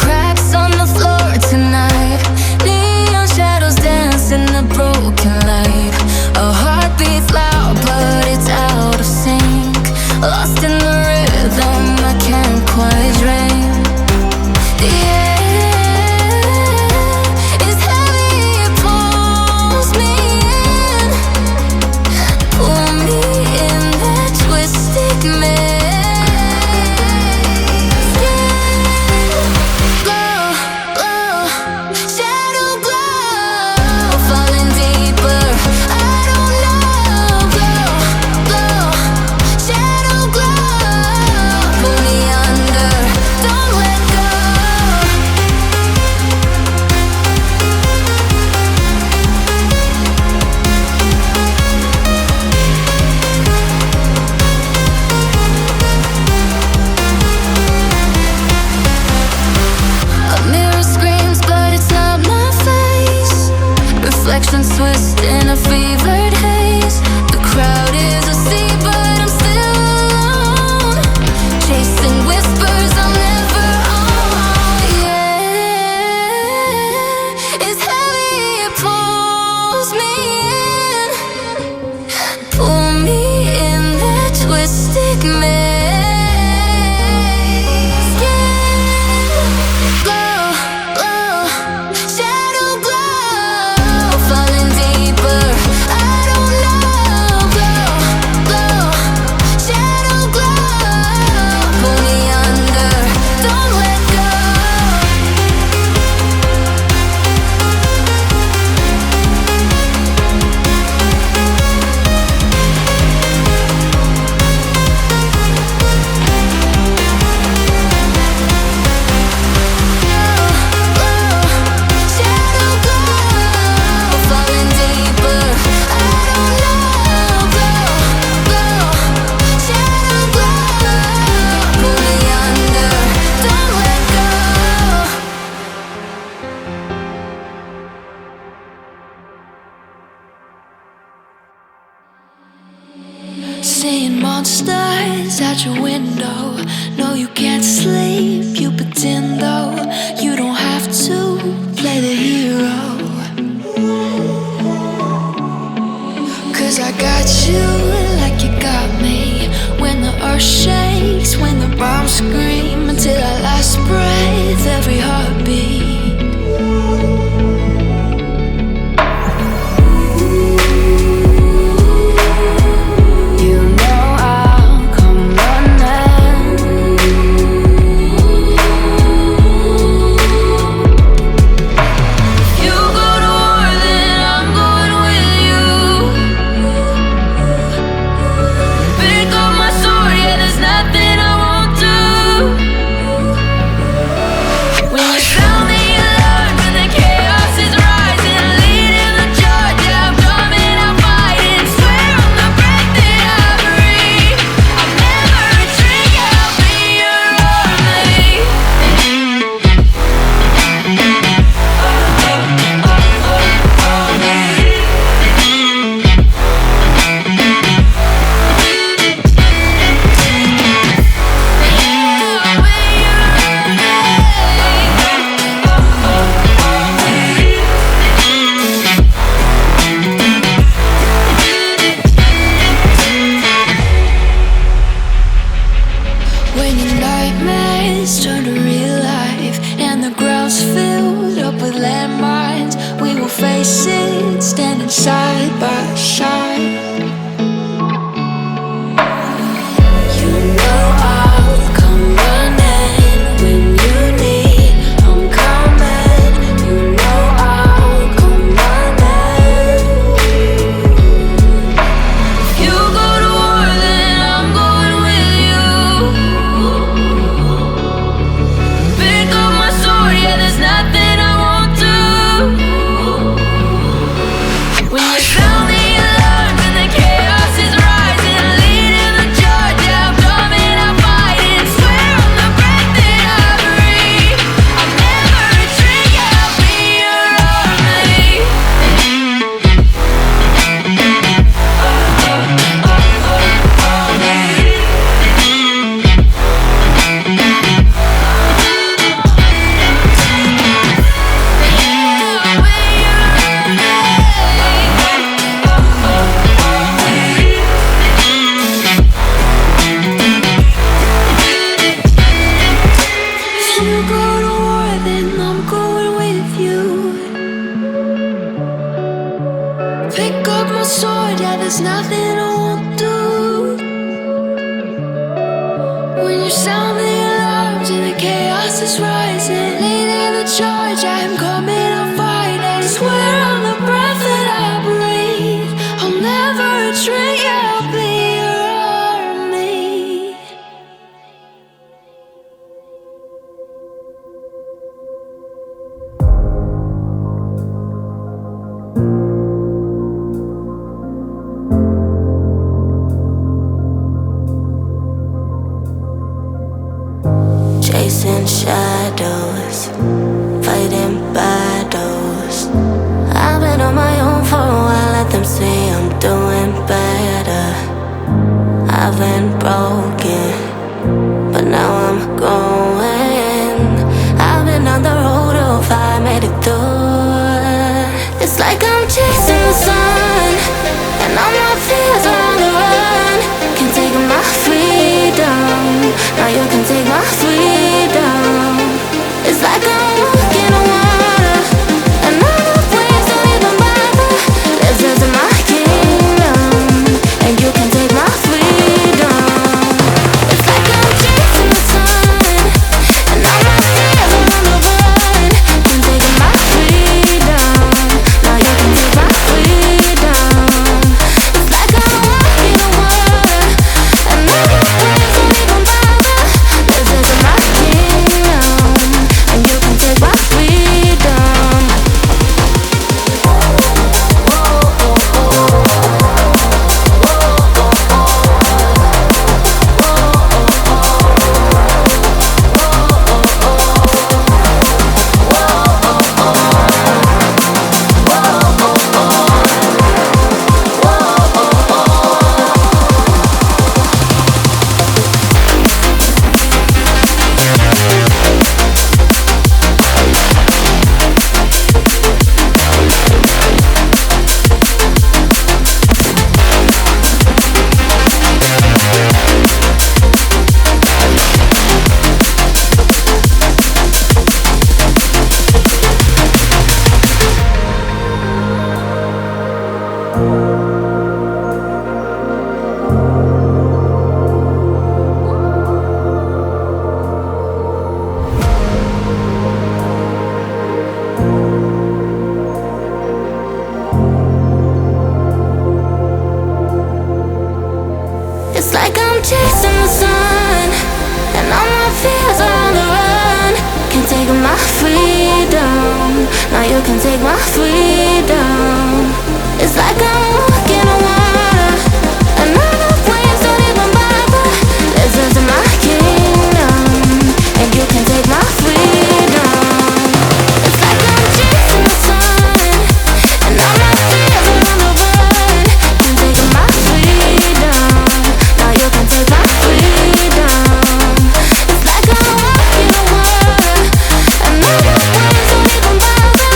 Cracks on the floor tonight, neon shadows dance in the broken light. A heart beats loud but it's out of sync. Lost in the rhythm, I can't quite drink. The air is heavy, it pulls me in. Pull me in that twisted maze. Glow, glow, shadow glow, falling deeper, I don't know. Glow, glow, shadow glow, pull me under, don't let go. A mirror screams, but it's not my face. Reflections twist in a fevered haze. The crowd is asleep, but I'm still alone. Chasing whispers I'll never own. Yeah, it's heavy, it pulls me in. Pull me in that twisted maze. Yeah, glow, glow, shadow glow, falling deeper, I don't know. Glow, glow, shadow glow, pull me under, don't let go. Shadow glow, falling deeper, I don't know. Glow, glow, shadow glow, pull me under, don't let go. Seeing monsters out your window. No, you can't sleep, you pretend though. You don't have to play the hero. 'Cause I got you like you got me. When the earth shakes, when the bombs scream, until our last breath, every heartbeat. You know I'll come running. You go to war, then I'm going with you. Pick up my sword, yeah, there's nothing I won't do. there's nothing I won't do. When you sound the alarms and the chaos is rising, leading the charge, I am coming, I'll fight. I swear on the breath that I breathe, I'll never retreat, yeah, I'll be your army. Chasing shadows, fighting battles. I've been on my own for a while, let them say I'm doing better. I've been broken, but now I'm going. I've been on the road of fire, made it through. It's like I'm chasing the sun, and all my fears are on the run. Can't take my freedom, now you can take my freedom. It's like I'm walking on water, and all the waves don't even bother. This is my kingdom, and you can take my freedom. It's like I'm chasing the sun, and all my fears are on the run. Can take my freedom, now you can take my freedom. It's like I'm walking on water, and all the waves don't even bother. This is my kingdom, and you can take my freedom. It's like I'm chasing the sun, and all my fears are on the run. Can't take my freedom, now you can take my freedom. It's like I'm walking on water, and all the waves don't even bother. This is my kingdom, and you can take my freedom. It's like I'm chasing the sun, and all my fears are on the run. Can't take my freedom, now you can take my freedom. It's like I'm walking on water, and all the waves don't even bother.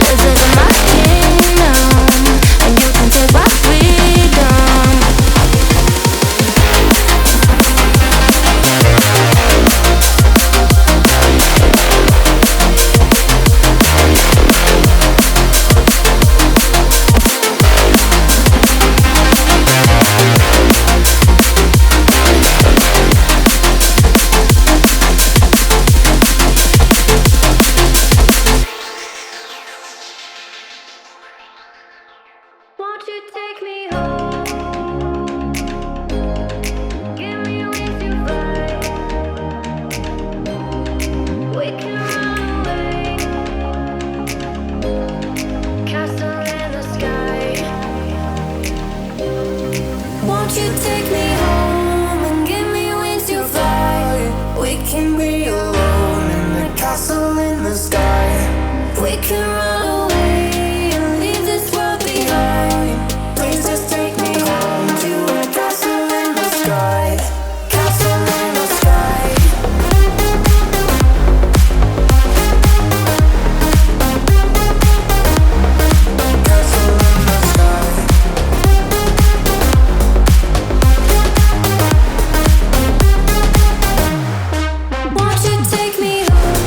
This is my kingdom, and you can take my freedom. Won't you take me home? Give me wings to fly. We can run away. Castle in the sky. Won't you take me home and give me wings to fly? We can be alone in the castle in the sky. We can run away and leave this world behind. Please just take me home to a castle in the sky. Castle in the sky. Castle in the sky. Won't you take me home?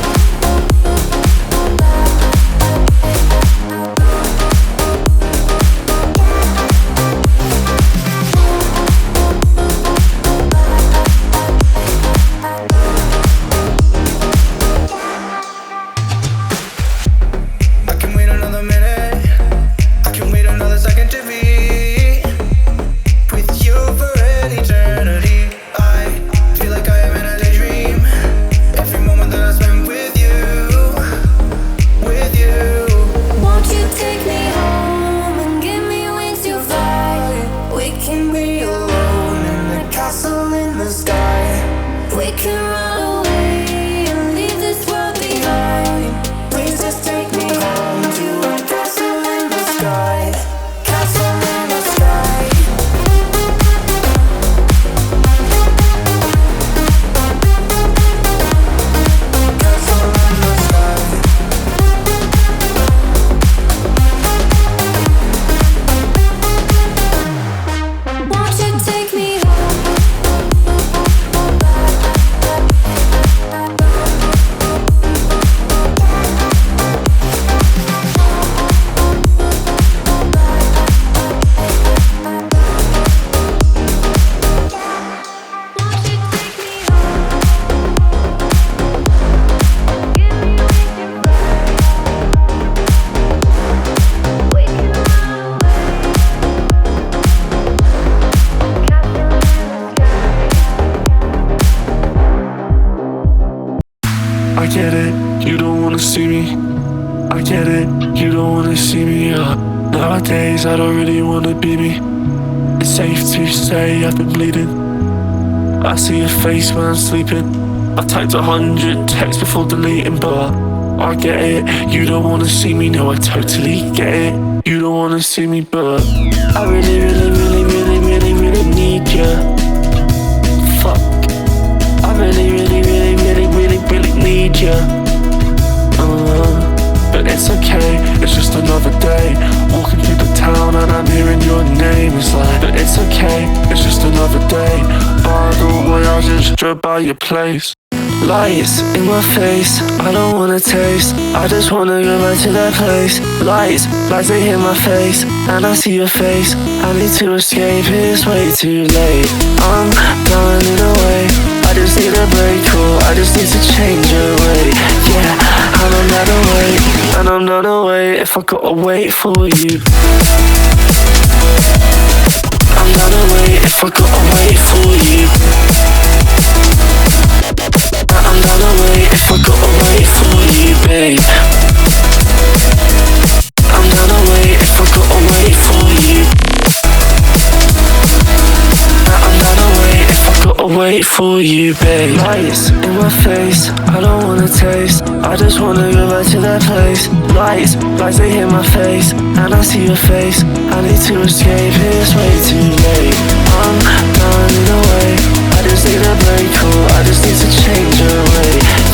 you don't wanna see me. I get it, you don't wanna see me. Nowadays I don't really wanna be me. It's safe to say I've been bleeding. I see your face when I'm sleeping. I typed 100 texts before deleting, but I get it, you don't wanna see me. No, I totally get it, you don't wanna see me, but I really, really, really, really, really, really need you. Fuck, I really, really, really, really, really, really need you. But it's okay, it's just another day. Walking through the town and I'm hearing your name. It's like, but it's okay, it's just another day. By the way, I just drove by your place. Lights in my face, I don't wanna taste. I just wanna go back to that place. Lights they hit my face, and I see your face. I need to escape, it's way too late. I'm running away, I just need a break, cool. I just need to change your way. Yeah, and I'm not away, and I'm not away if I gotta wait for you. I'm not away if I gotta wait for you. I'm not away if I gotta wait for you, babe. I'm not away if I gotta wait for you. I'm not away if I gotta wait for you, babe. Lights in my face, I don't wanna taste. I just wanna go back to that place. Lights they hit my face, and I see your face. I need to escape, it's way too late. I'm running away, I just need a break, cool. I just need to change your way.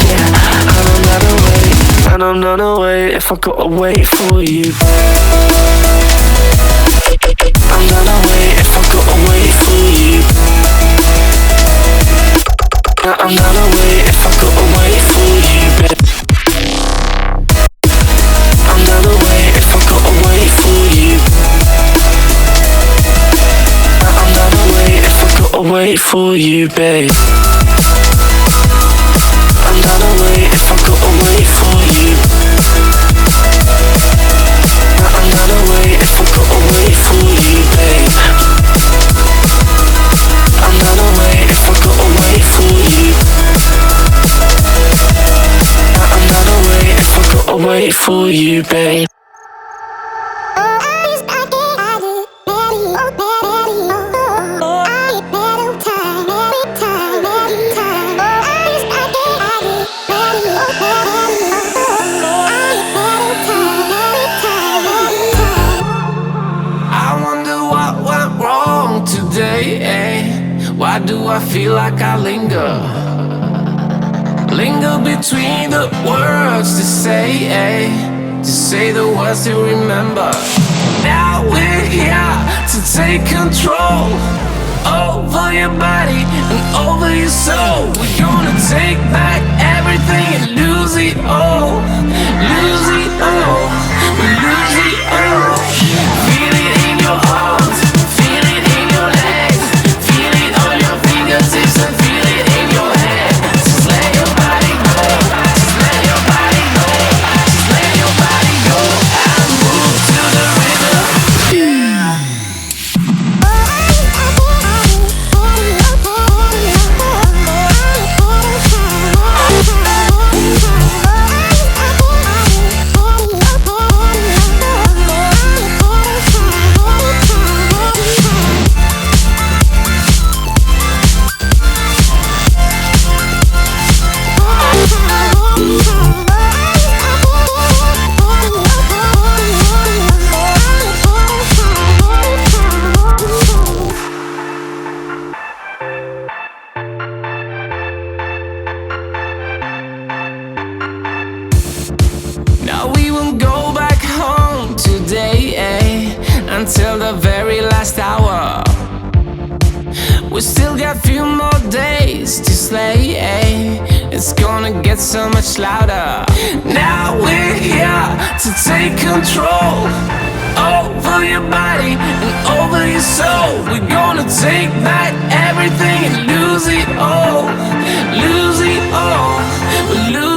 Yeah, and I'm not away, and I'm not away if I gotta wait for you. I'm not away if I gotta wait for you. I'm not away if I gotta wait for you, babe. I'm not away if I gotta wait for you. I'm not away if I gotta wait for you, babe. I'm not away if I gotta wait for you. I'm not away if I gotta wait for you, babe. I'm not away if I gotta wait for you. I'm not away if I gotta wait for you, babe. Why do I feel like I linger between the words to say the words to remember. Now we're here to take control over your body and over your soul. We're gonna take back everything and lose it all, lose it all, we lose it all. Feel it in your heart, feel it in your legs, feel it on your fingertips and feel it in your head. Just let your body go, just let your body go, just let your body go and move to the rhythm. Now we won't go back home today, until the very last hour. We still got few more days to slay, it's gonna get so much louder. Now we're here to take control over your body and over your soul. We're gonna take back everything and lose it all, lose it all, lose